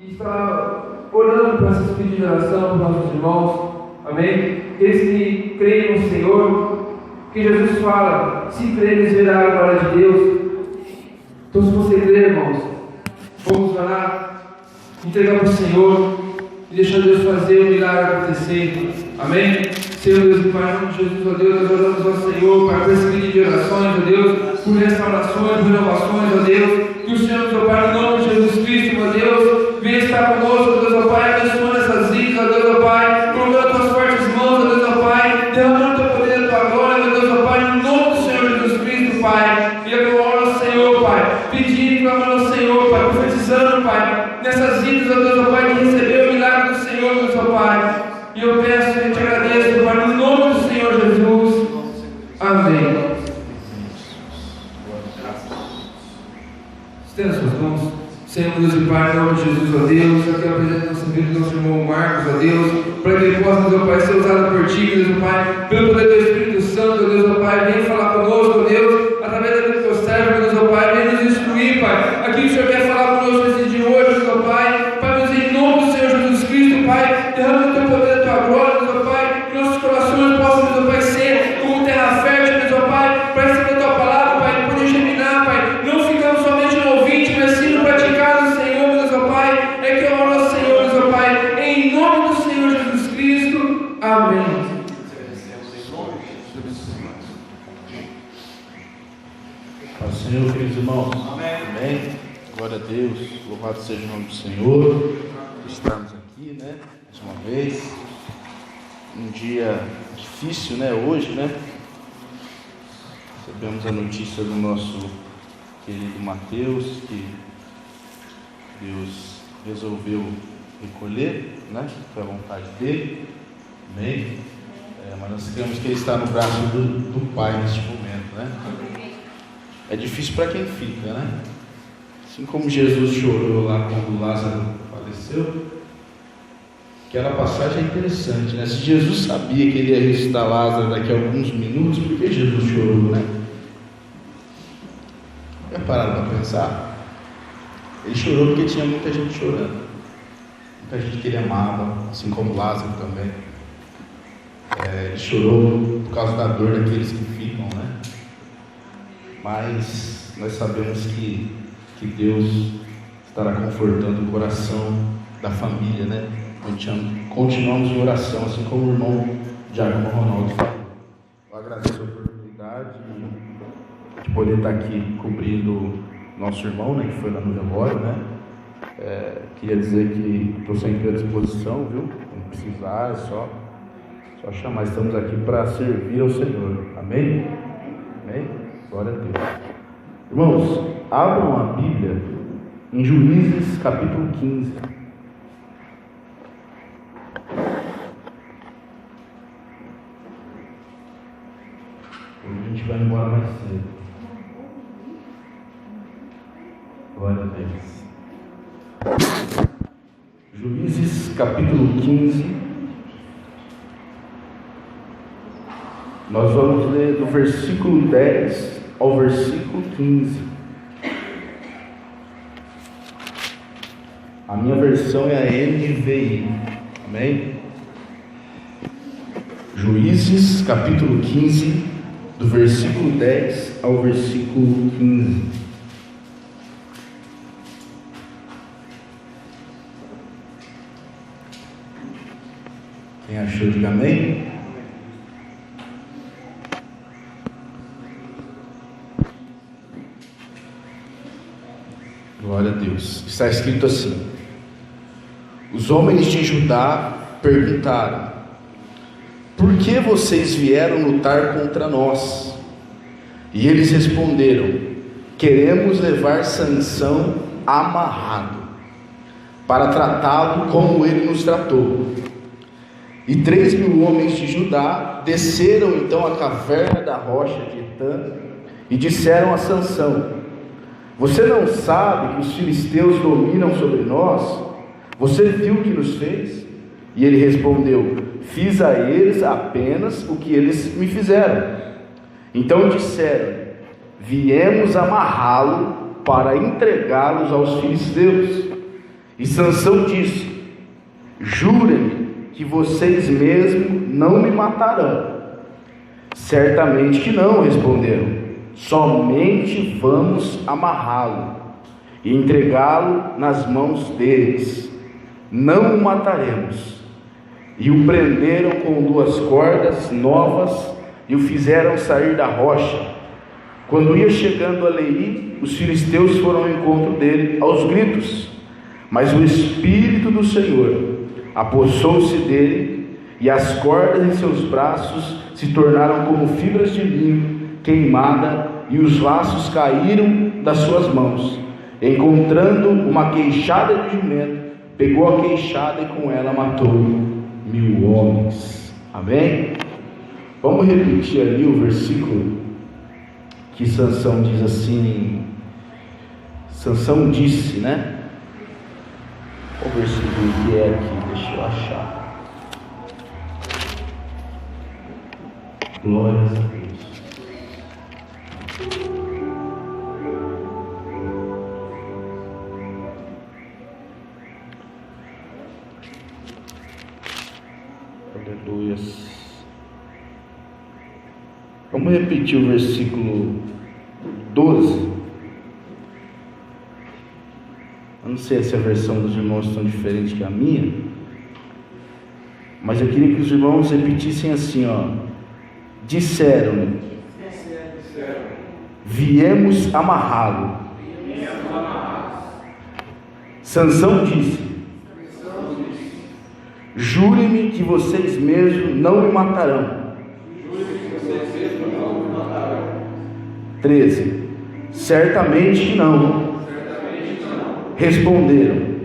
e está orando por essas pedidos de oração para os nossos irmãos, amém? Aqueles que creem no Senhor, que Jesus fala, se creres verá a glória de Deus. Então, se você crer, irmãos, vamos orar, entregar para o Senhor e deixar Deus fazer o milagre acontecer, amém? Senhor Deus e Pai, em nome de Jesus, ó Deus, nós oramos ao Senhor, Pai, por esse pedido de orações, ó Deus, por restaurações, por renovações, ó Deus, que o Senhor, meu Pai, em nome de Jesus Cristo, ó Deus, venha estar conosco, ó Deus, ó Pai, abençoando essas vidas, ó Deus, ó Pai, colocando tuas fortes mãos, ó Deus, ó Pai, derramando teu poder e tua glória, ó Deus, ó Pai, em nome do Senhor Jesus Cristo, Pai, e eu oro ao Senhor, Pai, pedindo, clamando ao Senhor, Pai, profetizando, Pai, nessas vidas, ó Deus, ó Pai, que recebeu o milagre do Senhor, Deus, ó Pai, e eu peço e te agradeço, Pai, no nome do Senhor Jesus, amém. Estenda suas mãos. Senhor Deus e Pai, em nome de Jesus, ó Deus, eu quero apresentar nossa vida do nosso irmão Marcos, ó Deus, para que ele possa, Deus, ó Pai, ser usado por Ti, Deus, ó Pai, pelo poder do Espírito Santo, ó Deus, ó Pai, vem falar conosco, ó Deus, através daquilo que eu servo, Deus, ó Pai, vem nos instruir, Pai, aquilo que o Senhor quer falar conosco nesse dia de hoje, Deus, ó Pai, Pai, Deus, em nome do Senhor Jesus Cristo, Pai, derrama o Teu poder e a Tua glória, Deus, ó Pai, que nossos corações possam, Deus, ó Pai, ser como terra fértil, Deus, ó Pai, para receber a Tua palavra, Pai, poder germinar, Pai, não ficamos somente no ouvinte, mas sim no praticar do Senhor, Deus, ó Pai, é que eu oro ao Senhor, Deus, ó Pai, em nome do Senhor Jesus Cristo, amém. Ao Senhor, queridos irmãos, amém. Glória a Deus, louvado seja o nome do Senhor, estamos aqui, né, mais uma vez, um dia difícil, né, hoje, né, recebemos a notícia do nosso querido Mateus, que Deus resolveu recolher, né, foi a vontade dele, amém, mas nós cremos que ele está no braço do Pai neste momento, né. É difícil para quem fica, né? Assim como Jesus chorou lá quando Lázaro faleceu, aquela passagem é interessante, né? Se Jesus sabia que ele ia ressuscitar Lázaro daqui a alguns minutos, por que Jesus chorou, né? Já pararam para pensar? Ele chorou porque tinha muita gente chorando, muita gente que ele amava, assim como Lázaro também. Ele chorou por causa da dor daqueles que ficam, né? Mas nós sabemos que Deus estará confortando o coração da família, né? Continuamos em oração, assim como o irmão Diácono Ronaldo falou. Eu agradeço a oportunidade de poder estar aqui cobrindo nosso irmão, né? Que foi lá no velório, né? Queria dizer que estou sempre à disposição, viu? Quando precisar, é só chamar. Estamos aqui para servir ao Senhor. Amém? Amém? Glória a Deus. Irmãos, abram a Bíblia em Juízes capítulo 15. Hoje a gente vai embora mais cedo. Glória a Deus. Juízes capítulo 15. Nós vamos ler do versículo 10 ao versículo 15. A minha versão é a NVI. Amém? Juízes capítulo 15, do versículo 10 ao versículo 15. Quem achou, diga amém. Glória a Deus. Está escrito assim: os homens de Judá perguntaram: por que vocês vieram lutar contra nós? E eles responderam: queremos levar Sansão amarrado, para tratá-lo como ele nos tratou. E 3.000 homens de Judá desceram então à caverna da rocha de Etã e disseram a Sansão: você não sabe que os filisteus dominam sobre nós? Você viu o que nos fez? E ele respondeu: fiz a eles apenas o que eles me fizeram. Então disseram: viemos amarrá-lo para entregá-los aos filisteus. E Sansão disse: jurem-me que vocês mesmos não me matarão. Certamente que não, responderam. Somente vamos amarrá-lo e entregá-lo nas mãos deles. Não o mataremos. E o prenderam com 2 cordas novas e o fizeram sair da rocha. Quando ia chegando a Leí, os filisteus foram ao encontro dele aos gritos. Mas o Espírito do Senhor apossou-se dele, e as cordas em seus braços se tornaram como fibras de linho queimada, e os laços caíram das suas mãos. Encontrando uma queixada de jumento, pegou a queixada e com ela matou 1000 homens. Amém? Vamos repetir ali o versículo que Sansão diz assim. Sansão disse, né? Qual versículo que é aqui? Deixa eu achar. Glórias a Deus. Aleluias. Vamos repetir o versículo 12. Eu não sei se a versão dos irmãos é tão diferente que a minha, mas eu queria que os irmãos repetissem assim, ó. Disseram-lhe: viemos amarrá-lo. Sansão disse: jurem-me que vocês mesmos não me matarão. 13. Certamente que não. Responderam: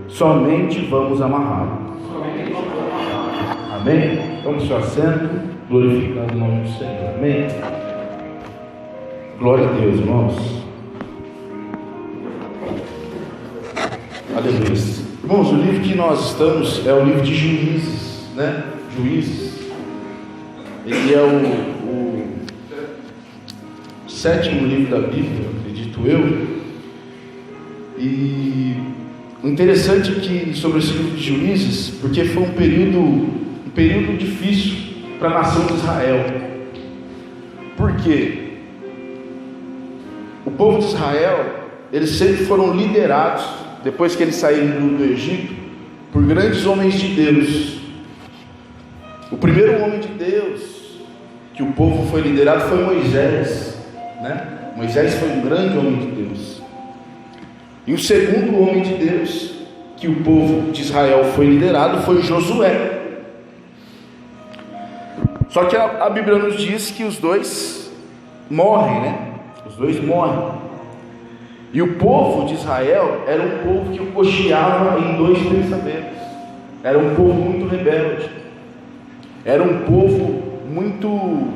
somente vamos amarrá-lo. Amém? Tome seu assento, glorificando o nome do Senhor. Amém? Glória a Deus, irmãos. Aleluia. Irmãos, o livro que nós estamos é o livro de Juízes, né? Juízes. Ele é o 7º livro da Bíblia, acredito eu. E o interessante é que sobre esse livro de Juízes, porque foi um período difícil para a nação de Israel. Por quê? O povo de Israel, eles sempre foram liderados, depois que eles saíram do Egito, por grandes homens de Deus. O primeiro homem de Deus que o povo foi liderado foi Moisés, né? Moisés foi um grande homem de Deus. E o segundo homem de Deus que o povo de Israel foi liderado foi Josué. Só que a Bíblia nos diz que os dois morrem, né? Os dois morrem. E o povo de Israel era um povo que cocheava em 2 pensamentos. Era um povo muito rebelde. Era um povo muito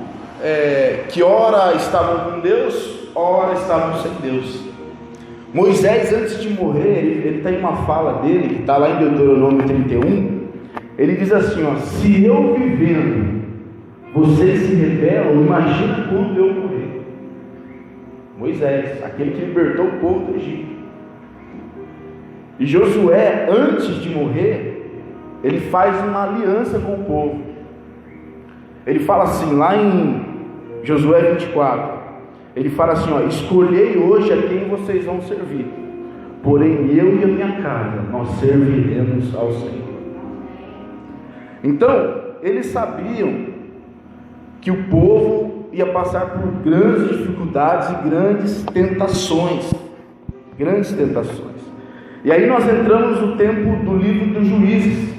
que ora estavam com Deus, ora estavam sem Deus. Moisés, antes de morrer, ele tem uma fala dele, que está lá em Deuteronômio 31, ele diz assim, ó: se eu vivendo, vocês se rebelam, imagina quando eu morrer. Moisés, aquele que libertou o povo do Egito. E Josué, antes de morrer, ele faz uma aliança com o povo. Ele fala assim, lá em Josué 24, ele fala assim, ó: escolhei hoje a quem vocês vão servir, porém eu e a minha casa, nós serviremos ao Senhor. Então, eles sabiam que o povo ia passar por grandes dificuldades e grandes tentações. E aí nós entramos no tempo do livro dos Juízes.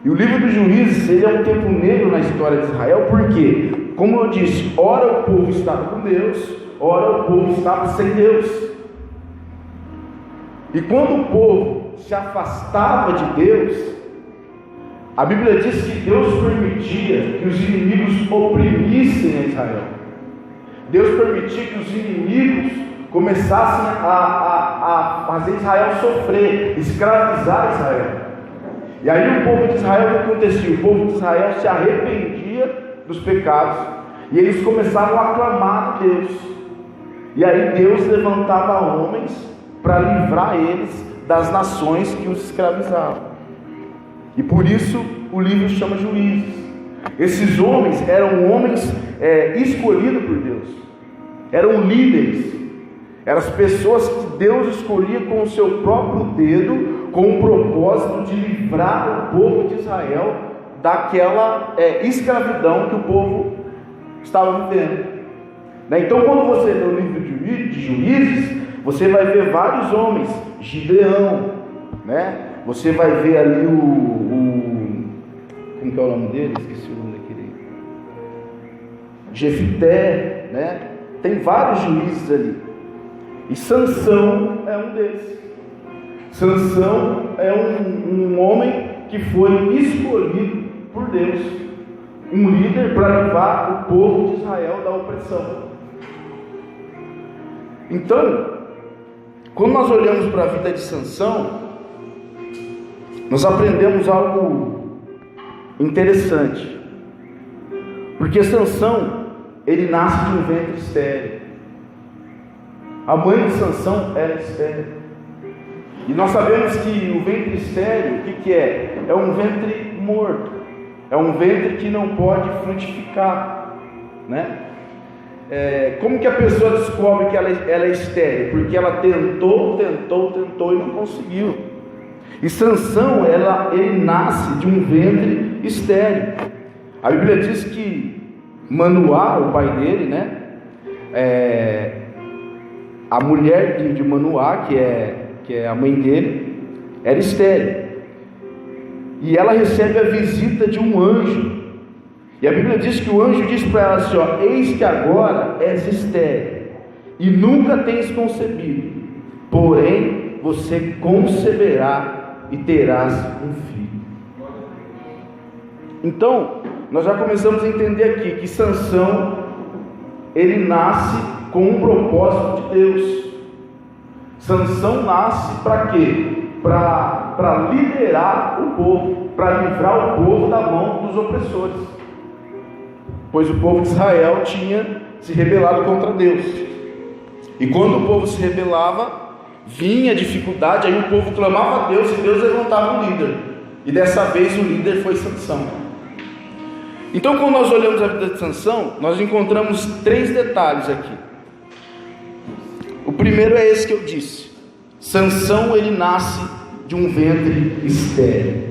E o livro dos Juízes, ele é um tempo negro na história de Israel, porque, como eu disse, ora o povo estava com Deus, ora o povo estava sem Deus. E quando o povo se afastava de Deus, a Bíblia diz que Deus permitia que os inimigos oprimissem a Israel. Deus permitia que os inimigos começassem a fazer Israel sofrer, escravizar Israel. E aí o povo de Israel, o que acontecia? O povo de Israel se arrependia dos pecados, e eles começaram a clamar a Deus. E aí Deus levantava homens para livrar eles das nações que os escravizavam. E por isso o livro chama Juízes. Esses homens eram homens escolhidos por Deus, eram líderes, eram as pessoas que Deus escolhia com o seu próprio dedo, com o propósito de livrar o povo de Israel daquela escravidão que o povo estava vivendo. Então, quando você lê o livro de Juízes, você vai ver vários homens, Gideão, né? Você vai ver ali como que é o nome dele? Esqueci o nome daquele. Jefité, né? Tem vários juízes ali. E Sansão é um desses. Sansão é um homem que foi escolhido por Deus, um líder para livrar o povo de Israel da opressão. Então, quando nós olhamos para a vida de Sansão, nós aprendemos algo interessante, porque Sansão, ele nasce de um ventre estéril. A mãe de Sansão era estéril, e nós sabemos que o ventre estéril, o que é? É um ventre morto, é um ventre que não pode frutificar, né? Como que a pessoa descobre que ela é estéril? Porque ela tentou e não conseguiu. E Sansão, ele nasce de um ventre estéril. A Bíblia diz que Manoá, o pai dele, né? A mulher de Manoá, que é a mãe dele, era estéril. E ela recebe a visita de um anjo. E a Bíblia diz que o anjo diz para ela assim: eis que agora és estéril, e nunca tens concebido, porém você conceberá e terás um filho. Então, nós já começamos a entender aqui que Sansão, ele nasce com um propósito de Deus. Sansão nasce para quê? Para liderar o povo, para livrar o povo da mão dos opressores, pois o povo de Israel tinha se rebelado contra Deus. E quando o povo se rebelava, vinha dificuldade, aí o povo clamava a Deus e Deus levantava um líder. E dessa vez o líder foi Sansão. Então, quando nós olhamos a vida de Sansão, nós encontramos 3 detalhes aqui. O primeiro é esse que eu disse: Sansão, ele nasce de um ventre estéril.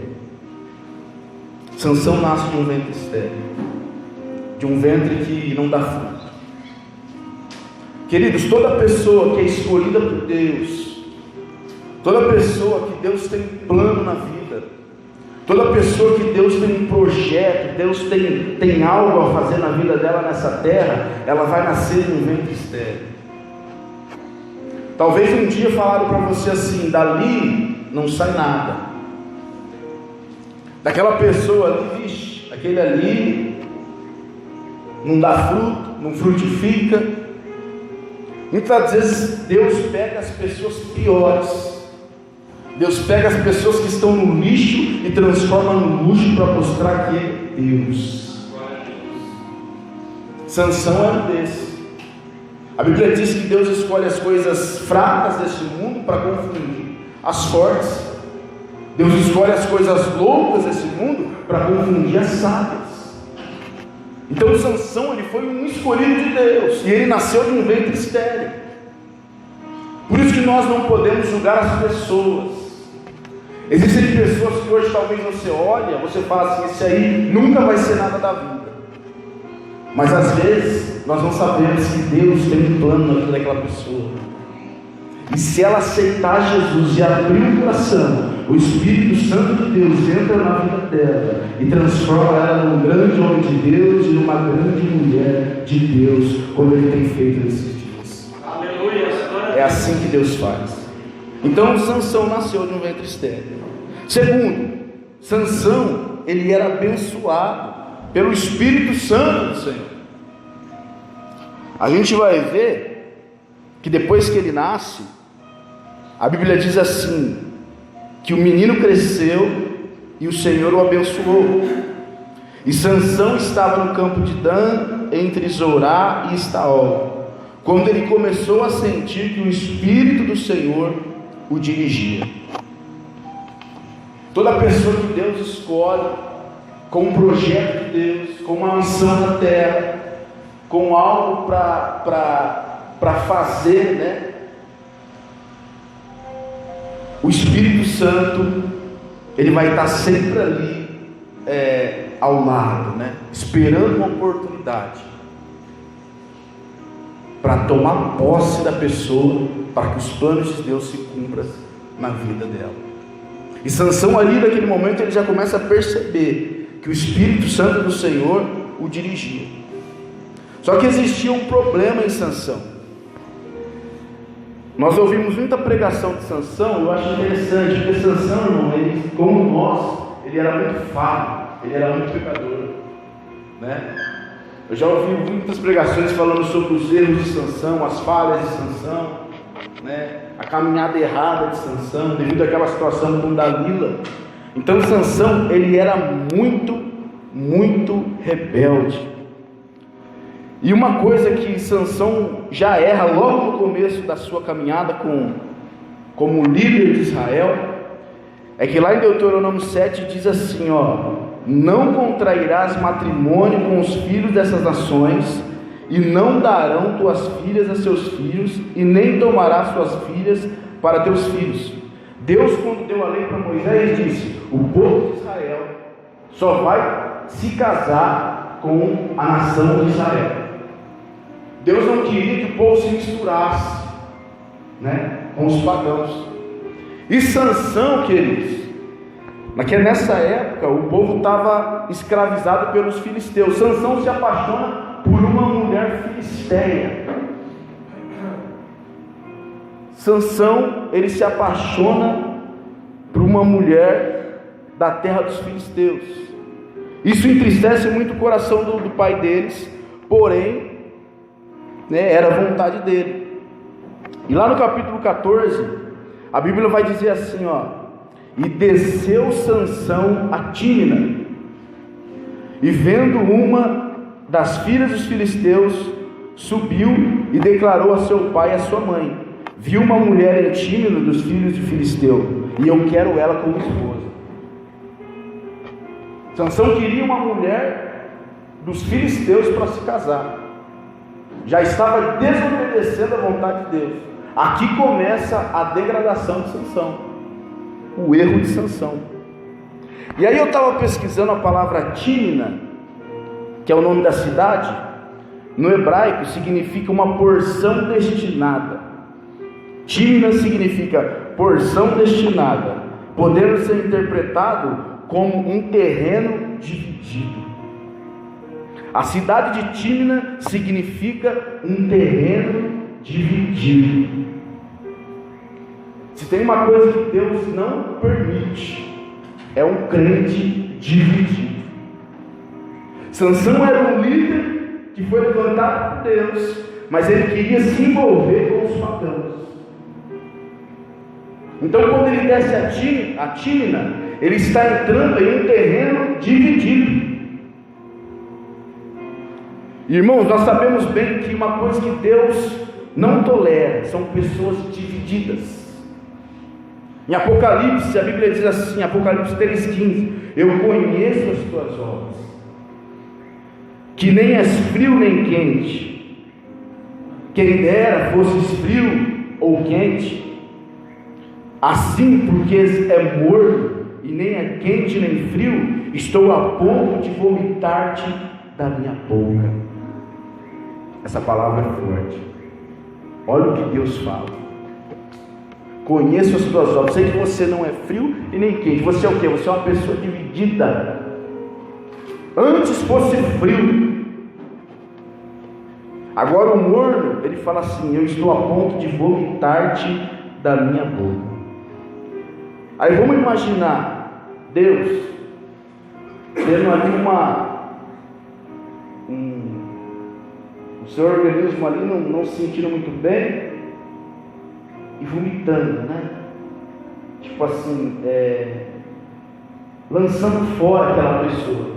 Sansão nasce de um ventre estéril, de um ventre que não dá fruto. Queridos, toda pessoa que é escolhida por Deus, toda pessoa que Deus tem um plano na vida, toda pessoa que Deus tem um projeto, Deus tem algo a fazer na vida dela nessa terra, ela vai nascer de um ventre estéril. Talvez um dia falaram para você assim: dali não sai nada. Daquela pessoa ali, vixe, aquele ali não dá fruto, não frutifica. Muitas vezes Deus pega as pessoas piores, Deus pega as pessoas que estão no lixo e transforma no luxo para mostrar que é Deus. Sansão era um desses. A Bíblia diz que Deus escolhe as coisas fracas desse mundo para confundir as fortes. Deus escolhe as coisas loucas desse mundo para confundir as sábias. Então Sansão, ele foi um escolhido de Deus, e ele nasceu de um ventre estéril. Por isso que nós não podemos julgar as pessoas. Existem pessoas que hoje talvez você olha, você fala assim: esse aí nunca vai ser nada da vida. Mas às vezes nós não sabemos que Deus tem um plano na vida daquela pessoa. E se ela aceitar Jesus e abrir o coração, o Espírito Santo de Deus entra na vida dela e transforma ela num grande homem de Deus e numa grande mulher de Deus, como Ele tem feito nesses dias. Aleluia. É assim que Deus faz. Então Sansão nasceu de um ventre estéril. Segundo, Sansão, ele era abençoado pelo Espírito Santo do Senhor. A gente vai ver que depois que ele nasce, a Bíblia diz assim, que o menino cresceu e o Senhor o abençoou. E Sansão estava no campo de Dan, entre Zorá e Estaol, quando ele começou a sentir que o Espírito do Senhor o dirigia. Toda pessoa que Deus escolhe com um projeto de Deus, com uma missão na terra, com algo para fazer, né? O Espírito Santo, ele vai estar sempre ali ao lado, né? Esperando uma oportunidade para tomar posse da pessoa, para que os planos de Deus se cumpram na vida dela. E Sansão ali naquele momento ele já começa a perceber que o Espírito Santo do Senhor o dirigia. Só que existia um problema em Sansão. Nós ouvimos muita pregação de Sansão, eu acho interessante, porque Sansão, irmão, ele, como nós, ele era muito falho, ele era muito pecador, né? Eu já ouvi muitas pregações falando sobre os erros de Sansão, as falhas de Sansão, né? A caminhada errada de Sansão, devido àquela situação com Dalila. Então Sansão, ele era muito rebelde. E uma coisa que Sansão já erra logo no começo da sua caminhada como líder de Israel, é que lá em Deuteronômio 7 diz assim, não contrairás matrimônio com os filhos dessas nações, e não darão tuas filhas a seus filhos, e nem tomarás suas filhas para teus filhos. Deus, quando deu a lei para Moisés, disse: o povo de Israel só vai se casar com a nação de Israel. Deus não queria que o povo se misturasse, né, com os pagãos. E Sansão, queridos, nessa época o povo estava escravizado pelos filisteus. Sansão se apaixona por uma mulher filisteia. Sansão, ele se apaixona por uma mulher da terra dos filisteus. Isso entristece muito o coração do pai deles, porém, né, era a vontade dele. E lá no capítulo 14, a Bíblia vai dizer assim, e desceu Sansão a Tímina, e vendo uma das filhas dos filisteus, subiu e declarou a seu pai e a sua mãe: vi uma mulher em Tímina dos filhos de Filisteu, e eu quero ela como esposa. Sansão queria uma mulher dos filisteus para se casar. Já estava desobedecendo a vontade de Deus. Aqui começa a degradação de Sansão, o erro de Sansão. E aí eu estava pesquisando a palavra Tímina, que é o nome da cidade. No hebraico significa uma porção destinada. Tímina significa porção destinada, podendo ser interpretado como um terreno dividido. A cidade de Tímina significa um terreno dividido. Se tem uma coisa que Deus não permite, é um crente dividido. Sansão era um líder que foi levantado por Deus, mas ele queria se envolver com os pagãos. Então, quando ele desce a Tímina, ele está entrando em um terreno dividido. Irmãos, nós sabemos bem que uma coisa que Deus não tolera são pessoas divididas. Em Apocalipse, a Bíblia diz assim, Apocalipse 3,15: eu conheço as tuas obras, que nem és frio nem quente. Quem dera fosses frio ou quente. Assim, porque é morno e nem é quente nem frio, estou a ponto de vomitar-te da minha boca. Essa palavra é forte. Olha o que Deus fala: conheço as tuas obras, sei que você não é frio e nem quente. Você é o quê? Você é uma pessoa dividida. Antes fosse frio, agora o morno, ele fala assim: eu estou a ponto de vomitar-te da minha boca. Aí vamos imaginar Deus tendo ali o seu organismo ali não se sentindo muito bem e vomitando, né? Tipo assim, lançando fora aquela pessoa.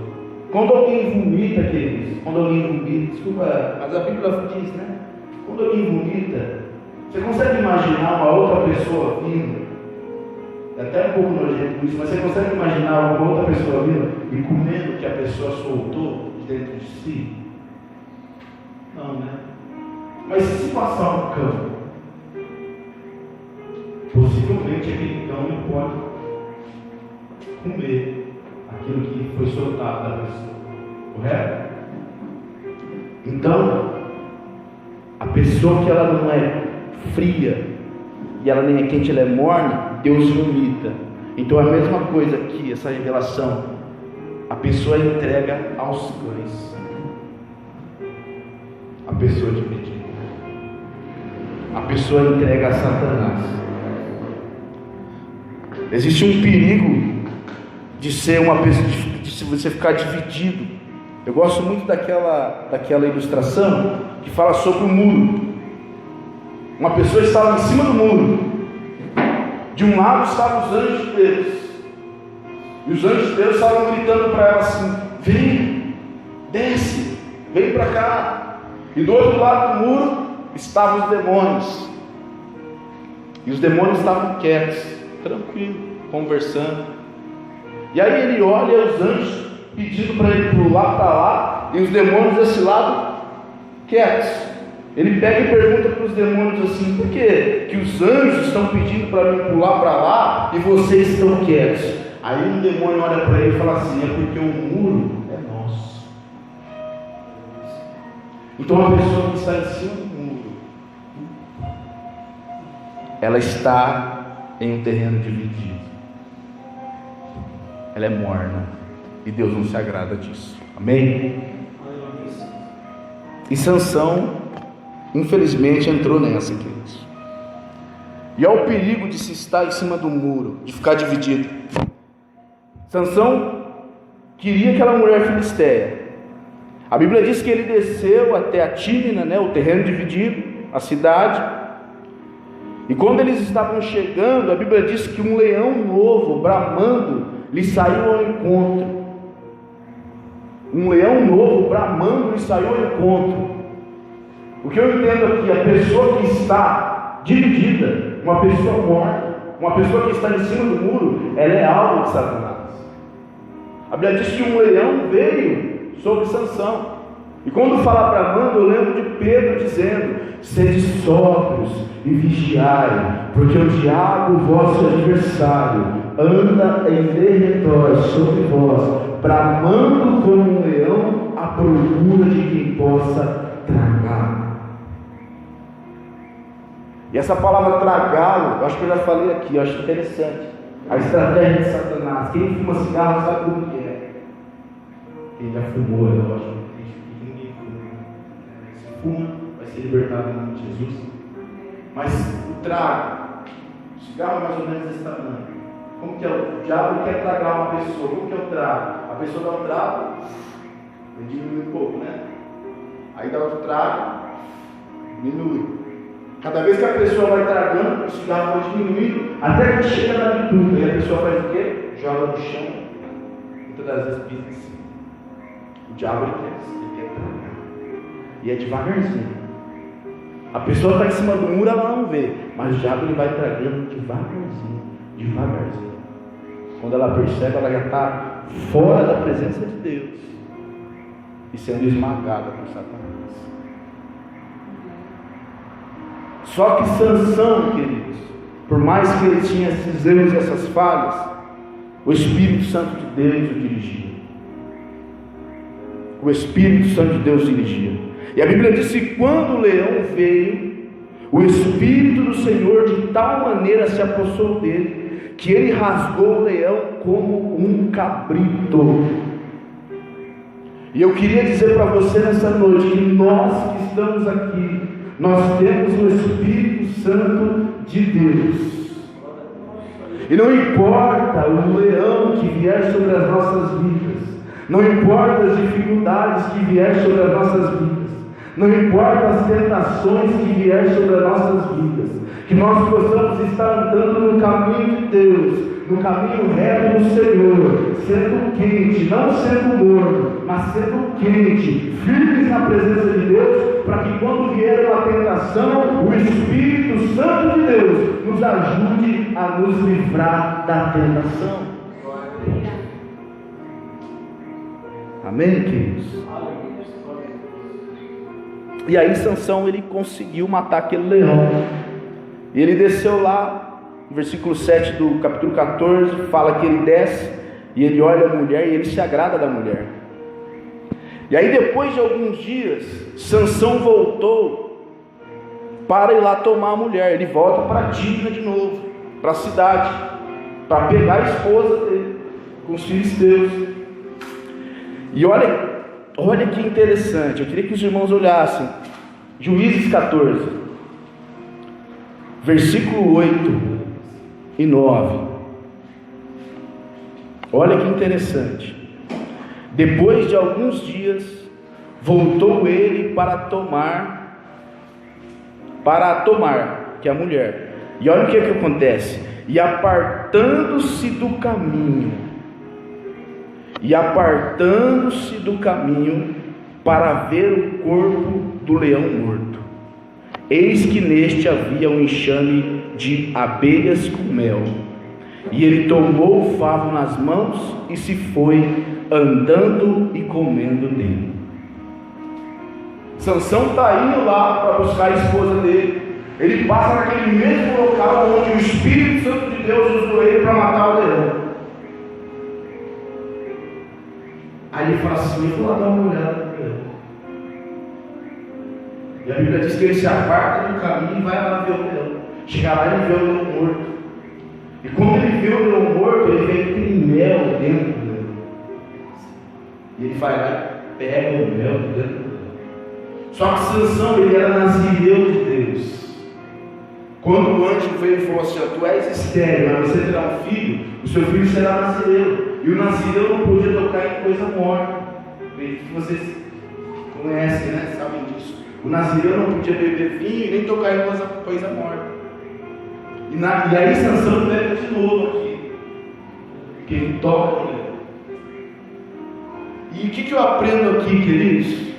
Quando alguém vomita, desculpa, mas a Bíblia diz, né? Quando alguém vomita, você consegue imaginar uma outra pessoa vindo é até um pouco nojento isso, mas você consegue imaginar uma outra pessoa vindo e comendo o que a pessoa soltou de dentro de si? Não, né? Mas se passar um cão, possivelmente aquele cão não pode comer aquilo que foi soltado da pessoa, correto? Então, a pessoa que ela não é fria e ela nem é quente, ela é morna, Deus vomita. Então é a mesma coisa aqui, essa revelação. A pessoa entrega aos cães. A pessoa dividida. A pessoa entrega a Satanás. Existe um perigo de ser uma pessoa, de você ficar dividido. Eu gosto muito daquela ilustração que fala sobre o muro. Uma pessoa estava em cima do muro. De um lado estavam os anjos de Deus. E os anjos de Deus estavam gritando para ela assim: vem, desce, vem para cá. E do outro lado do muro estavam os demônios. E os demônios estavam quietos, tranquilos, conversando. E aí ele olha os anjos pedindo para ele pular para lá, e os demônios desse lado quietos. Ele pega e pergunta para os demônios assim: por que os anjos estão pedindo para mim pular para lá e vocês estão quietos? Aí um demônio olha para ele e fala assim: é porque o muro é nosso. Então a pessoa que está em cima do muro, ela está em um terreno dividido. Ela é morna. E Deus não se agrada disso. Amém? E Sansão, infelizmente, entrou nessa, queridos. E olha o perigo de se estar em cima do muro, de ficar dividido. Sansão queria aquela mulher filisteia. A Bíblia diz que ele desceu até a Tímina, né, o terreno dividido, a cidade. E quando eles estavam chegando, a Bíblia diz que um leão novo, bramando, lhe saiu ao encontro. Um leão novo, bramando, lhe saiu ao encontro. O que eu entendo aqui, a pessoa que está dividida, uma pessoa morta, uma pessoa que está em cima do muro, ela é alvo de Satanás. A Bíblia diz que um leão veio sobre Sansão. E quando fala bramando, eu lembro de Pedro dizendo: sede sóbrios e vigiai, porque o diabo, vosso adversário, anda em derredor sobre vós, bramando como um leão à procura de quem possa tragar. E essa palavra tragá-lo, eu acho que eu já falei aqui, eu acho interessante. A estratégia de Satanás. Quem fuma cigarro sabe como que é. Quem já fumou, eu acho que ninguém fuma. Se fuma, vai ser libertado em nome de Jesus. Mas o trago, o cigarro é mais ou menos desse tamanho. Como que é? O diabo quer tragar uma pessoa. Como que é o trago? A pessoa dá um trago, diminui um pouco, né? Aí dá outro trago, diminui. Cada vez que a pessoa vai tragando, o cigarro vai diminuindo, até que chega na bituca. E a pessoa faz o quê? Joga no chão. Muitas das vezes pisa assim. O diabo ele quer tragar. E é devagarzinho. A pessoa está em cima do muro, ela não vê. Mas o diabo ele vai tragando devagarzinho. Devagarzinho. Quando ela percebe, ela já está fora da presença de Deus e sendo esmagada por Satanás. Só que Sansão, queridos, por mais que ele tinha esses erros e essas falhas, o Espírito Santo de Deus o dirigia. O Espírito Santo de Deus dirigia. E a Bíblia diz que quando o leão veio, o Espírito do Senhor de tal maneira se apossou dele, que ele rasgou o leão como um cabrito. E eu queria dizer para você nessa noite, que nós que estamos aqui, nós temos o Espírito Santo de Deus. E não importa o leão que vier sobre as nossas vidas, não importa as dificuldades que vier sobre as nossas vidas, não importa as tentações que vier sobre as nossas vidas, que nós possamos estar andando no caminho de Deus, no caminho reto do Senhor, sendo quente, não sendo morno, mas sendo quente, firmes na presença de Deus, para que quando vier uma tentação, o Espírito Santo de Deus nos ajude a nos livrar da tentação. Amém, queridos? E aí Sansão, ele conseguiu matar aquele leão. E ele desceu lá, no versículo 7 do capítulo 14, fala que ele desce e ele olha a mulher e ele se agrada da mulher. E aí depois de alguns dias, Sansão voltou para ir lá tomar a mulher. Ele volta para Timna de novo, para a cidade, para pegar a esposa dele com os filisteus. E olha que interessante, eu queria que os irmãos olhassem, Juízes 14, versículo 8 e 9, olha que interessante. Depois de alguns dias, voltou ele para tomar, que é a mulher, e olha o que acontece, e apartando-se do caminho, para ver o corpo do leão morto, eis que neste havia um enxame de abelhas com mel, e ele tomou o favo nas mãos e se foi andando e comendo dele. Sansão está indo lá para buscar a esposa dele. Ele passa naquele mesmo local onde o Espírito Santo de Deus usou ele para matar o leão. Aí ele fala assim: eu vou lá dar uma olhada no leão. E a Bíblia diz que ele se aparta do caminho e vai lá ver o leão. Chega lá e ele vê o leão morto. E quando ele vê o leão morto, ele vê que tem mel dentro do leão. E ele vai lá e pega o mel dentro do leão. Só que Sansão, ele era nazireu de Deus. Quando o anjo veio e falou assim: tu és estéril, mas você terá um filho, o seu filho será nazireu. E o nazireu não podia tocar em coisa morta. Que vocês conhecem, né? Sabem disso. O nazireu não podia beber vinho e nem tocar em coisa morta. E aí Sansão pega de novo aqui. Que ele toca. E o que eu aprendo aqui, queridos?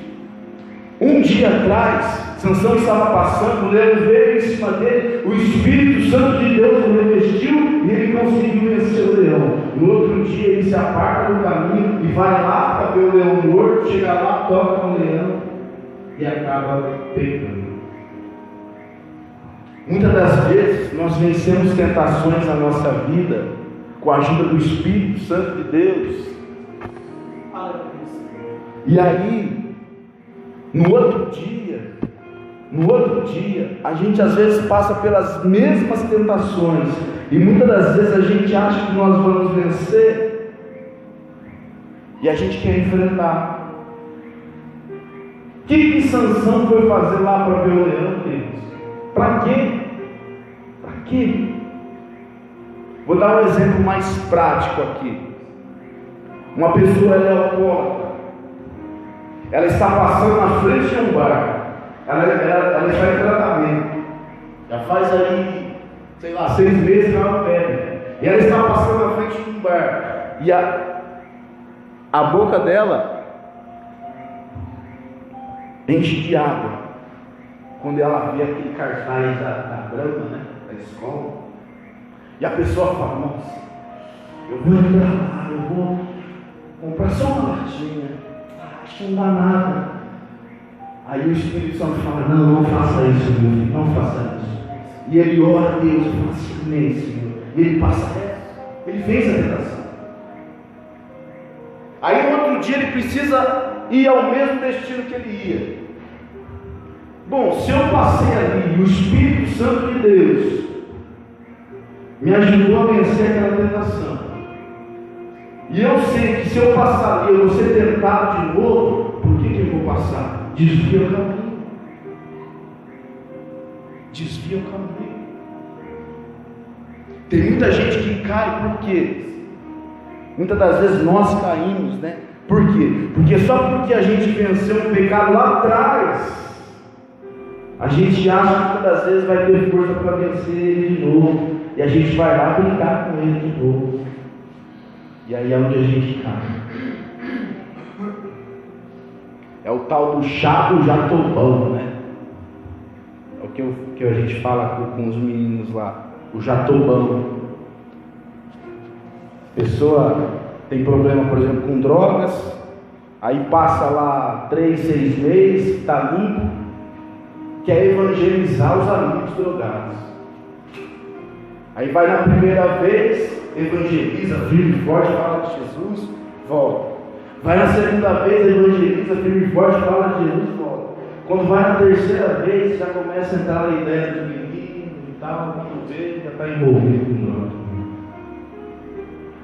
Um dia atrás, Sansão estava passando, o leão veio em cima dele, o Espírito Santo de Deus o revestiu e ele conseguiu vencer o leão. No outro dia ele se aparta do caminho e vai lá para ver o leão morto, chega lá, toca no leão e acaba pecando. Muitas das vezes nós vencemos tentações na nossa vida com a ajuda do Espírito Santo de Deus. E aí, no outro dia, a gente às vezes passa pelas mesmas tentações, e muitas das vezes a gente acha que nós vamos vencer, e a gente quer enfrentar. O que Sansão foi fazer lá para ver o leão, queridos? Para quê? Para quê? Vou dar um exemplo mais prático aqui. Uma pessoa, ela é alcoólatra, ela está passando na frente de um bar. Ela está em tratamento. Já faz aí, 6 meses que ela não bebe. E ela está passando na frente de um bar. E a boca dela enche de água. Quando ela vê aquele cartaz da Brahma, né, da escola. E a pessoa fala: nossa, eu vou entrar lá, eu vou comprar só uma latinha. Acho que não dá nada. Aí o Espírito Santo fala: não faça isso, meu filho, não faça isso. E ele ora a Deus, fala: silêncio, Senhor. E ele passa reto. Ele fez a tentação. Aí no outro dia ele precisa ir ao mesmo destino que ele ia. Bom, se eu passei ali e o Espírito Santo de Deus me ajudou a vencer aquela tentação, e eu sei que se eu passar ali eu vou ser tentado de novo, por que eu vou passar? Desvia o caminho. Desvia o caminho. Tem muita gente que cai, por quê? Muitas das vezes nós caímos, né? Por quê? Porque só porque a gente venceu um pecado lá atrás, a gente acha que muitas das vezes vai ter força para vencer ele de novo. e a gente vai lá brincar com ele de novo. E aí é onde a gente cai. É o tal do chá do jatobão, né? É o que a gente fala com os meninos lá, o jatobão. Pessoa tem problema, por exemplo, com drogas, aí passa lá 3, 6 meses, está limpo, quer evangelizar os amigos drogados. Aí vai na primeira vez, evangeliza, firme e forte, fala de Jesus, volta. Vai na segunda vez, evangeliza, firme e forte, fala de Jesus, volta. Quando vai na terceira vez, já começa a entrar na ideia do menino e tal, quando vê, já está envolvido com droga.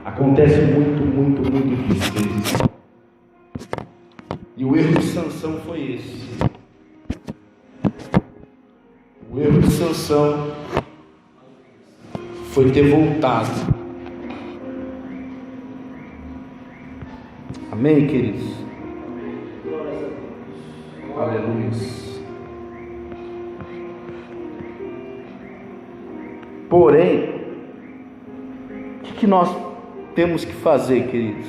Acontece muito isso. E o erro de Sansão foi esse. O erro de Sansão foi ter voltado. Amém, queridos? Aleluia. Porém, o que nós temos que fazer, queridos?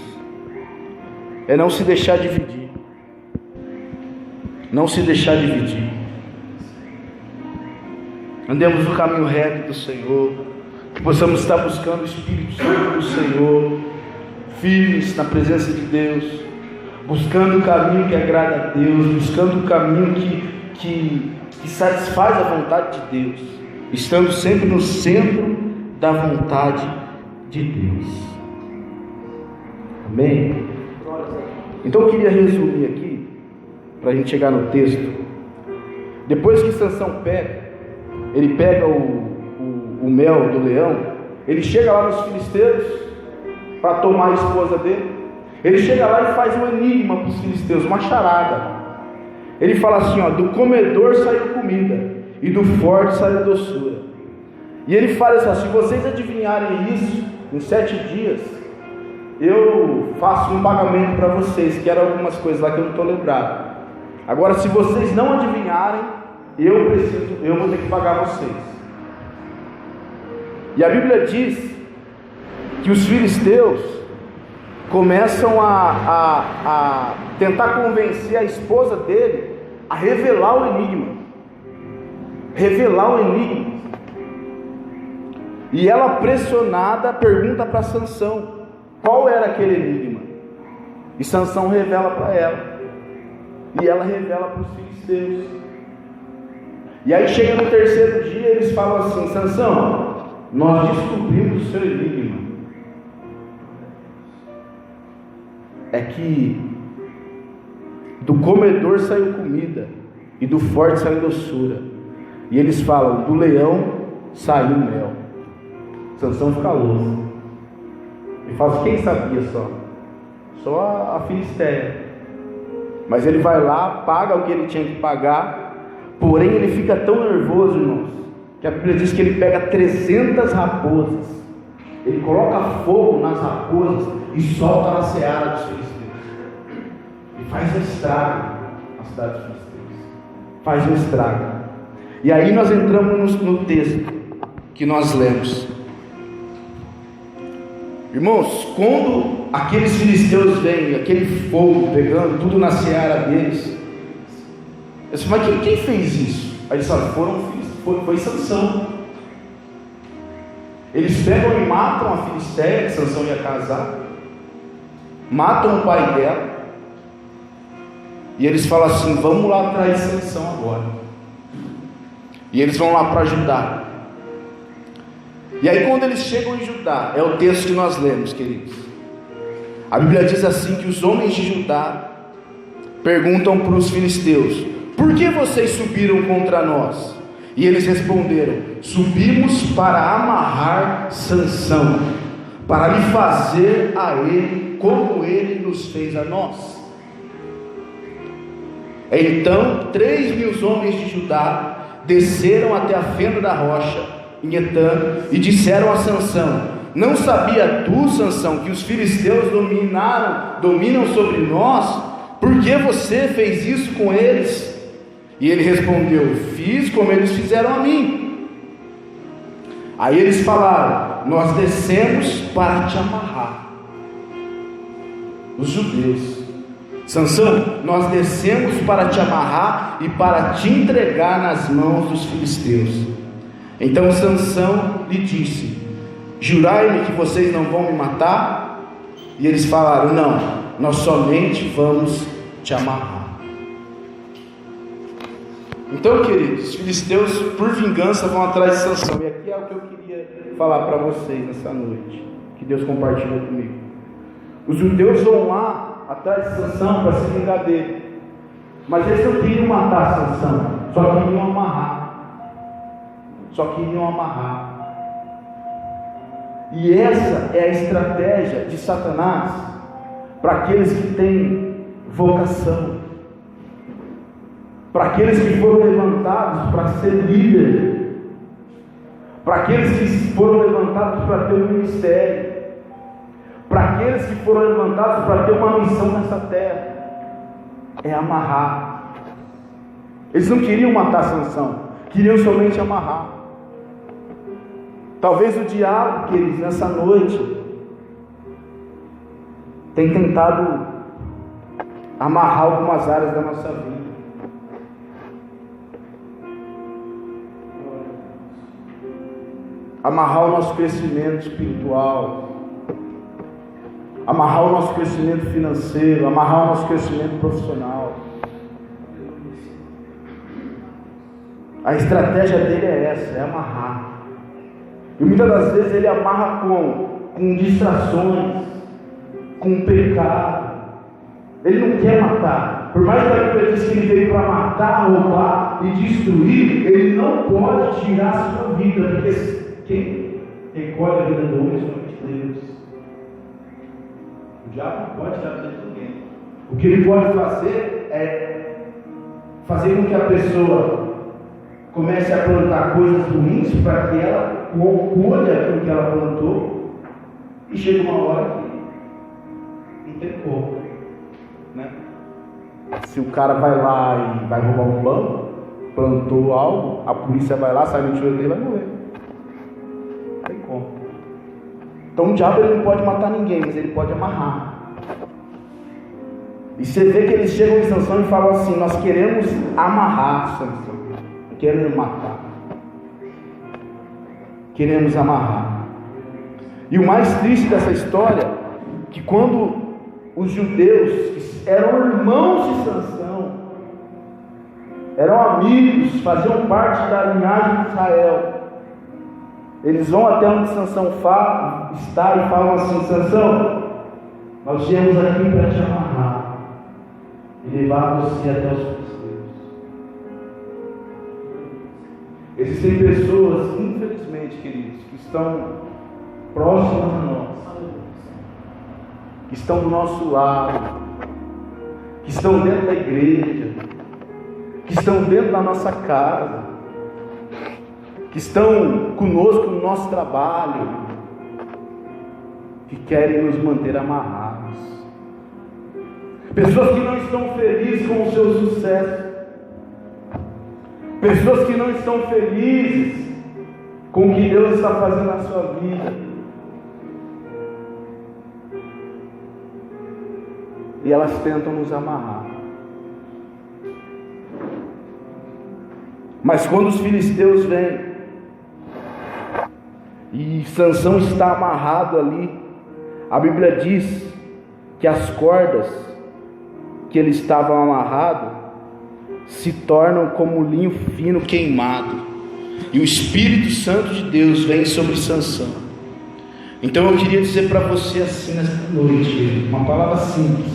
É não se deixar dividir. Não se deixar dividir. Andemos no caminho reto do Senhor. Que possamos estar buscando o Espírito Santo do Senhor, firmes na presença de Deus, buscando o caminho que agrada a Deus, buscando o caminho que satisfaz a vontade de Deus, estando sempre no centro da vontade de Deus. Amém? Então eu queria resumir aqui, para a gente chegar no texto. Depois que Sansão ele pega o mel do leão, ele chega lá nos filisteus para tomar a esposa dele. Ele chega lá e faz um enigma para os filisteus, uma charada. Ele fala assim, ó: do comedor saiu comida, e do forte saiu doçura. E ele fala assim: se vocês adivinharem isso em 7 dias, eu faço um pagamento para vocês, que eram algumas coisas lá que eu não estou lembrado. Agora, se vocês não adivinharem, eu vou ter que pagar vocês. E a Bíblia diz que os filisteus começam a tentar convencer a esposa dele a revelar o enigma. E ela, pressionada, pergunta para Sansão qual era aquele enigma. E Sansão revela para ela. E ela revela para os filisteus. E aí chega no 3º dia, eles falam assim: Sansão, nós descobrimos o seu enigma. É que do comedor saiu comida, e do forte saiu doçura. E eles falam: do leão saiu mel. Sansão fica louco. Ele fala assim: quem sabia só? Só a Filisteia. Mas ele vai lá, paga o que ele tinha que pagar. Porém ele fica tão nervoso, irmãos, que a Bíblia diz que ele pega 300 raposas. Ele coloca fogo nas raposas e solta na seara dos filisteus. E faz um estrago na cidade dos filisteus. Faz um estrago. E aí nós entramos no texto que nós lemos. Irmãos, quando aqueles filisteus vêm, aquele fogo pegando tudo na seara deles, eu disse: mas quem fez isso? Aí eles falam: foi Sansão. Eles pegam e matam a Filisteia, que Sansão ia casar, matam o pai dela, e eles falam assim: vamos lá atrair Sansão agora. E eles vão lá para Judá. E aí quando eles chegam em Judá, é o texto que nós lemos, queridos. A Bíblia diz assim, que os homens de Judá perguntam para os filisteus: por que vocês subiram contra nós? E eles responderam: subimos para amarrar Sansão, para lhe fazer a ele como ele nos fez a nós. Então 3.000 homens de Judá desceram até a fenda da rocha em Etã e disseram a Sansão: não sabia tu, Sansão, que os filisteus dominam sobre nós? Por que você fez isso com eles? E ele respondeu: fiz como eles fizeram a mim. Aí eles falaram: nós descemos para te amarrar. Os judeus: Sansão, nós descemos para te amarrar e para te entregar nas mãos dos filisteus. Então Sansão lhe disse: jurai-me que vocês não vão me matar? E eles falaram: não, nós somente vamos te amarrar. Então, queridos, os filisteus por vingança vão atrás de Sansão. E aqui é o que eu queria falar para vocês nessa noite, que Deus compartilhou comigo. Os judeus vão lá atrás de Sansão para se vingar dele, mas eles não queriam matar Sansão, só queriam amarrar. E essa é a estratégia de Satanás para aqueles que têm vocação, para aqueles que foram levantados para ser líder, para aqueles que foram levantados para ter um ministério, para aqueles que foram levantados para ter uma missão nessa terra, é amarrar. Eles não queriam matar Sansão, queriam somente amarrar. Talvez o diabo, queridos, nessa noite tem tentado amarrar algumas áreas da nossa vida. Amarrar o nosso crescimento espiritual, amarrar o nosso crescimento financeiro, amarrar o nosso crescimento profissional. A estratégia dele é essa, é amarrar. E muitas das vezes ele amarra com distrações, com pecado. Ele não quer matar. Por mais que a Bíblia diz que ele veio para matar, roubar e destruir, ele não pode tirar a sua vida, porque quem recolhe a vida do homem é somente Deus. O diabo não pode tirar a vida de ninguém. O que ele pode fazer é fazer com que a pessoa comece a plantar coisas ruins para que ela colha aquilo que ela plantou, e chega uma hora que não tem como, né? Se o cara vai lá e vai roubar um banco, plantou algo, a polícia vai lá, sai no tiro dele, vai morrer. Não tem como. Então o diabo ele não pode matar ninguém, mas ele pode amarrar. E você vê que eles chegam em Sansão e falam assim: nós queremos amarrar Sansão, não queremos matar, queremos amarrar. E o mais triste dessa história, que quando os judeus, que eram irmãos de Sansão, eram amigos, faziam parte da linhagem de Israel, eles vão até onde Sansão está e falam assim: Sansão, nós viemos aqui para te amarrar e levar você até os filisteus. Existem pessoas, infelizmente, queridos, que estão próximas a nós, que estão do nosso lado, que estão dentro da igreja, que estão dentro da nossa casa, que estão conosco no nosso trabalho, que querem nos manter amarrados. Pessoas que não estão felizes com o seu sucesso, pessoas que não estão felizes com o que Deus está fazendo na sua vida, e elas tentam nos amarrar. Mas quando os filisteus vêm e Sansão está amarrado ali, a Bíblia diz que as cordas que ele estava amarrado se tornam como linho fino queimado, e o Espírito Santo de Deus vem sobre Sansão. Então eu queria dizer para você assim nesta noite, uma palavra simples: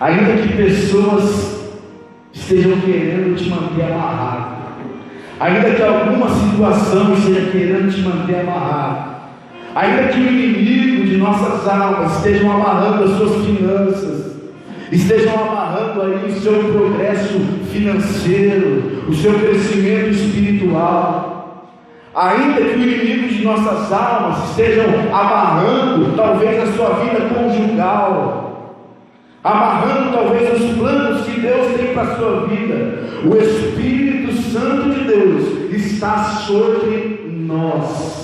ainda que pessoas estejam querendo te manter amarrado, ainda que alguma situação esteja querendo te manter amarrado, ainda que o inimigo de nossas almas estejam amarrando as suas finanças, estejam amarrando aí o seu progresso financeiro, o seu crescimento espiritual, ainda que o inimigo de nossas almas estejam amarrando talvez a sua vida conjugal, amarrando talvez os planos que Deus tem para a sua vida, o Espírito Santo de Deus está sobre nós.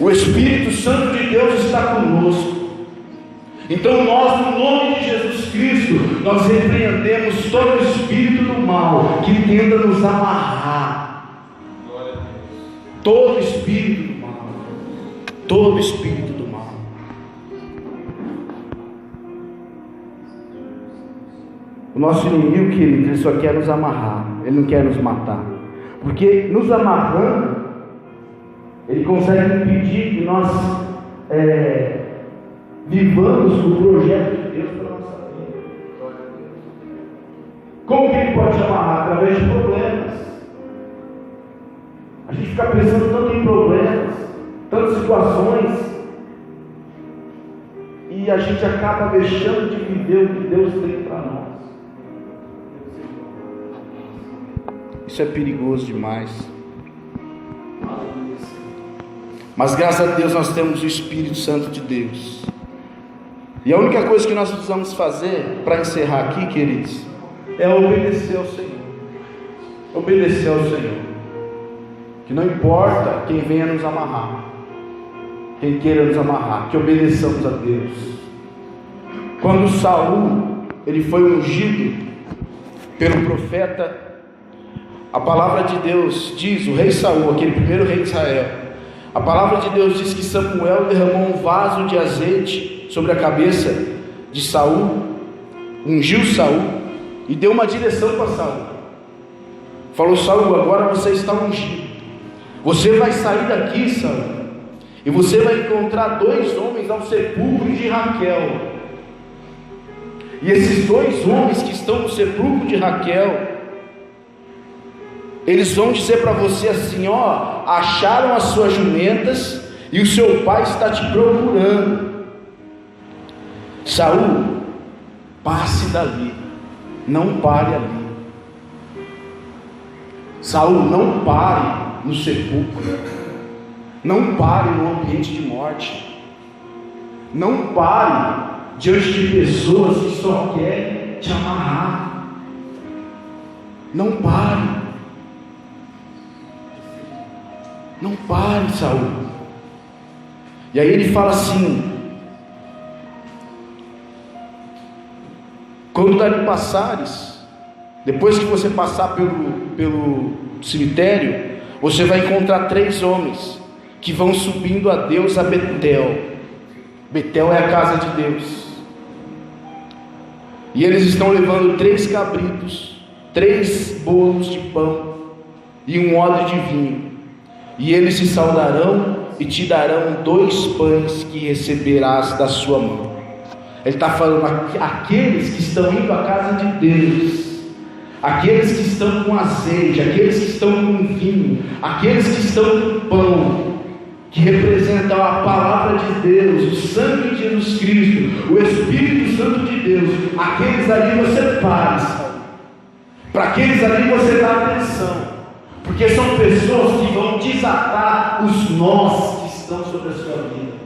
O Espírito Santo de Deus está conosco. Então nós, no nome de Jesus Cristo, nós repreendemos todo o espírito do mal que tenta nos amarrar. Todo espírito do mal. Todo espírito do mal. O nosso inimigo, querido, ele só quer nos amarrar. Ele não quer nos matar. Porque nos amarrando, ele consegue impedir que nós vivamos o projeto de Deus para a nossa vida. Como que ele pode te amarrar? Através de problemas. A gente fica pensando tanto em problemas, tantas situações, e a gente acaba deixando de viver o que Deus tem para nós. Isso é perigoso demais. Mas graças a Deus nós temos o Espírito Santo de Deus. E a única coisa que nós precisamos fazer para encerrar aqui, queridos, é obedecer ao Senhor. Obedecer ao Senhor. Que não importa quem venha nos amarrar, quem queira nos amarrar, que obedeçamos a Deus. Quando Saul ele foi ungido pelo profeta, a palavra de Deus diz, o rei Saul, aquele primeiro rei de Israel, a palavra de Deus diz que Samuel derramou um vaso de azeite sobre a cabeça de Saul, ungiu Saul e deu uma direção para Saul. Falou: Saul, agora você está ungido. Você vai sair daqui, Saul, e você vai encontrar 2 homens ao sepulcro de Raquel. E esses 2 homens que estão no sepulcro de Raquel, eles vão dizer para você assim: ó, acharam as suas jumentas e o seu pai está te procurando. Saul, passe dali, não pare ali. Saul, não pare no sepulcro, não pare no ambiente de morte, não pare diante de pessoas que só querem te amarrar. Não pare. Não pare, Saul. E aí ele fala assim: quando dali passares, depois que você passar pelo cemitério, você vai encontrar 3 homens que vão subindo a Deus a Betel. Betel é a casa de Deus. E eles estão levando 3 cabritos, 3 bolos de pão e um odre de vinho. E eles se saudarão e te darão 2 pães que receberás da sua mão. Ele está falando aqueles que estão indo à casa de Deus, aqueles que estão com azeite, aqueles que estão com vinho, aqueles que estão com pão, que representam a palavra de Deus, o sangue de Jesus Cristo, o Espírito Santo de Deus. Aqueles ali você faz, para aqueles ali você dá atenção, porque são pessoas que vão desatar os nós que estão sobre a sua vida.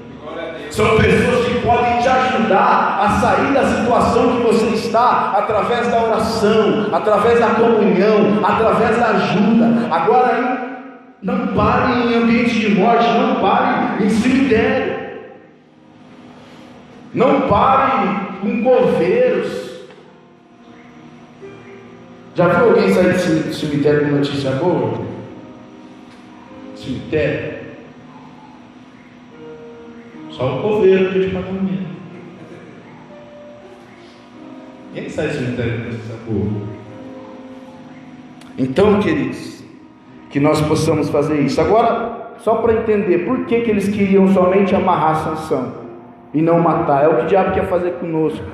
São pessoas que podem te ajudar a sair da situação que você está, através da oração, através da comunhão, através da ajuda. Agora, não pare em ambiente de morte, não pare em cemitério, não pare com coveiros. Já viu alguém sair do cemitério com notícia boa? Cemitério? Só o coveiro que te paga medo. Ninguém sai do cemitério com notícia boa. Então, queridos, que nós possamos fazer isso. Agora, só para entender, por que eles queriam somente amarrar Sansão e não matar? É o que o diabo quer fazer conosco.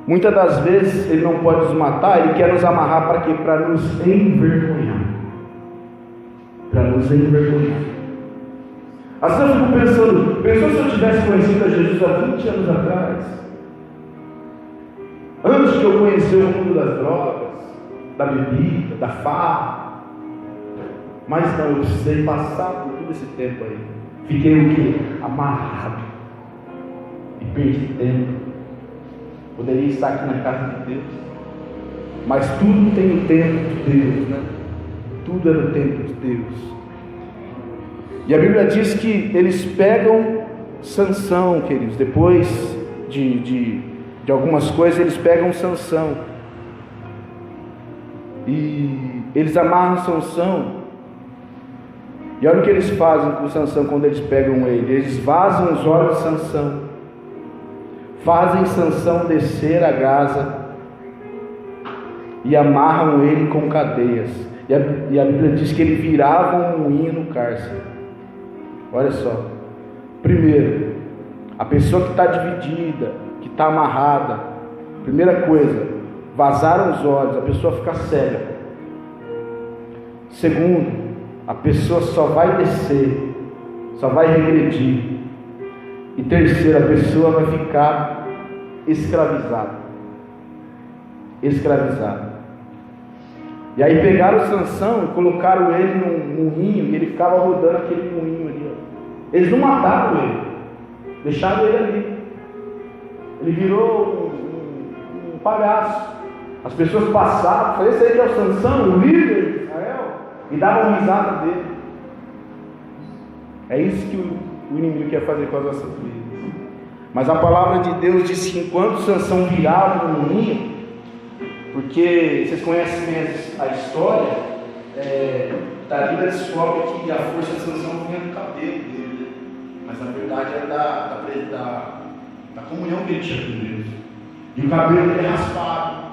Muitas das vezes ele não pode nos matar, ele quer nos amarrar para quê? Para nos envergonhar. Para nos envergonhar. Às vezes eu fico pensou se eu tivesse conhecido a Jesus há 20 anos atrás, antes de eu conhecer o mundo das drogas, da bebida, da farra. Mas não, eu precisei passar por todo esse tempo aí. Fiquei o quê? Amarrado. E perdi tempo. Poderia estar aqui na casa de Deus, mas tudo tem o tempo de Deus, né? Tudo é no tempo de Deus. E a Bíblia diz que eles pegam Sansão, queridos, depois de algumas coisas, eles pegam Sansão. E eles amarram Sansão. E olha o que eles fazem com Sansão quando eles pegam ele. Eles vazam os olhos de Sansão, fazem Sansão descer a Gaza e amarram ele com cadeias. E a Bíblia diz que ele virava um moinho no cárcere. Olha só. Primeiro, a pessoa que está dividida, que está amarrada, primeira coisa, vazaram os olhos, a pessoa fica cega. Segundo, a pessoa só vai descer, só vai regredir. E terceiro, a pessoa vai ficar escravizada. E aí pegaram o Sansão e colocaram ele num moinho, e ele ficava rodando aquele moinho ali. Eles não mataram ele, deixaram ele ali. Ele virou um palhaço. As pessoas passavam, falaram: esse aí é o Sansão, o líder de Israel, e davam risada dele. É isso que o inimigo quer fazer com as nossas vidas. Mas a palavra de Deus diz que enquanto Sansão virava no moinho, porque vocês conhecem a história, dali descobre que a força de Sansão vinha do cabelo dele, né? Mas na verdade era da comunhão que ele tinha com Deus. E o cabelo dele é raspado.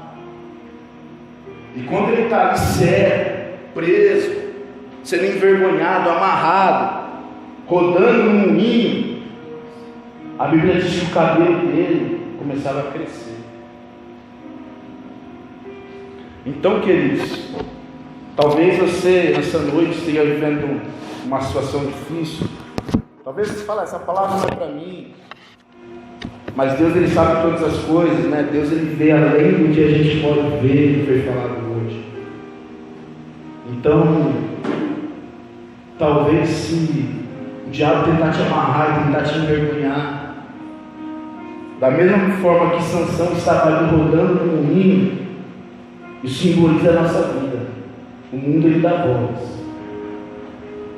E quando ele está ali cego, preso, sendo envergonhado, amarrado, rodando no moinho, a Bíblia diz que o cabelo dele começava a crescer. Então, queridos, talvez você nessa noite esteja vivendo uma situação difícil. Talvez você fale: essa palavra não é para mim. Mas Deus, Ele sabe todas as coisas, né? Deus, Ele vê além do que a gente pode ver, que foi falado hoje. Então, talvez se o diabo tentar te amarrar e tentar te envergonhar, da mesma forma que Sansão estava ali rodando no moinho, isso simboliza a nossa vida. O mundo, ele dá voltas.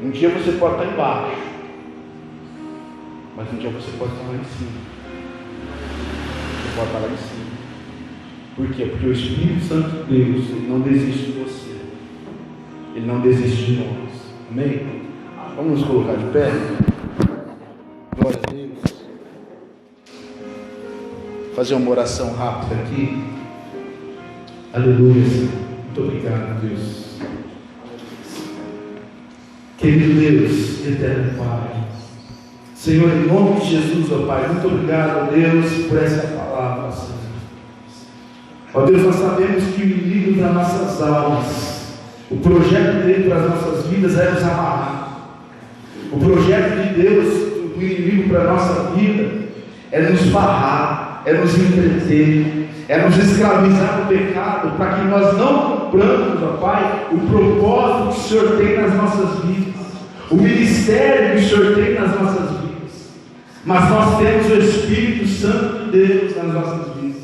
Um dia você pode estar embaixo, mas um dia você pode estar lá em cima. Você pode estar lá em cima. Por quê? Porque o Espírito Santo de Deus, ele não desiste de você. Ele não desiste de nós. Amém? Vamos nos colocar de pé. Glória a Deus. Fazer uma oração rápida aqui. Aleluia, Senhor. Muito obrigado, Deus. Querido Deus, eterno Pai, Senhor, em nome de Jesus, ó Pai, muito obrigado, Deus, por essa palavra, Senhor. Ó Deus, nós sabemos que o inimigo das nossas almas, o projeto dele para as nossas vidas é nos amarrar. O projeto de Deus, do inimigo para a nossa vida, é nos barrar, é nos entreter, é nos escravizar no pecado, para que nós não cumpramos, ó Pai, o propósito que o Senhor tem nas nossas vidas, o ministério que o Senhor tem nas nossas vidas. Mas nós temos o Espírito Santo de Deus nas nossas vidas,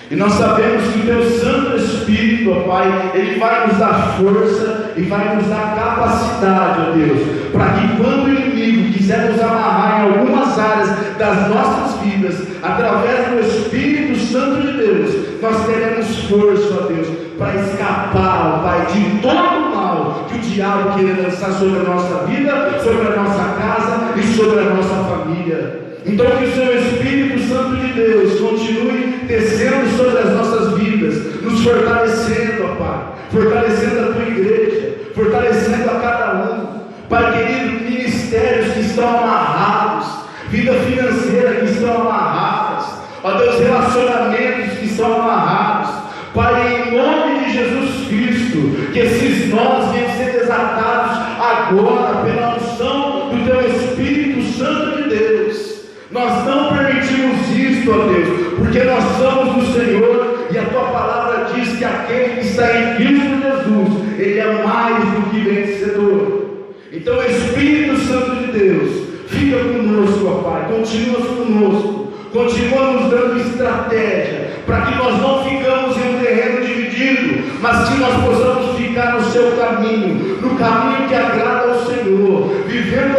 e nós sabemos que o Teu Santo Espírito, ó Pai, Ele vai nos dar força e vai nos dar capacidade, ó Deus, para que quando o inimigo quiser nos amarrar em algumas áreas das nossas vidas, através do Espírito Santo de Deus, nós teremos força, ó Deus, para escapar, ó Pai, de todo o mal que o diabo queira lançar sobre a nossa vida, sobre a nossa casa e sobre a nossa família. Então que o Seu Espírito Santo de Deus continue descendo sobre as nossas vidas, nos fortalecendo, ó Pai, fortalecendo a Tua igreja, fortalecendo a cada um. Pai querido, ministérios que estão amarrados, vida financeira que estão amarradas, ó Deus, relacionamentos que estão amarrados, Pai, em nome de Jesus Cristo, que esses nós venham ser desatados agora pela unção do Teu Espírito Santo de Deus. Nós não permitimos isto, ó Deus, porque nós somos do Senhor, e a Tua palavra diz que aquele que está em Cristo Jesus, ele é mais do que vencedor. Então, Espírito Santo de Deus, fica conosco, ó Pai, continua conosco, continua nos dando estratégia, para que nós não ficamos em um terreno dividido, mas que nós possamos ficar no Seu caminho, no caminho que agrada ao Senhor, vivendo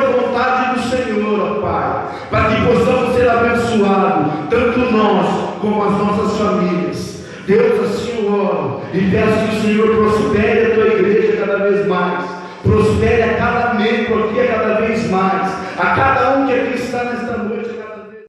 ser abençoado, tanto nós como as nossas famílias. Deus, assim eu oro e peço que o Senhor prospere a tua igreja cada vez mais, prospere a cada membro aqui a cada vez mais, a cada um que aqui está nesta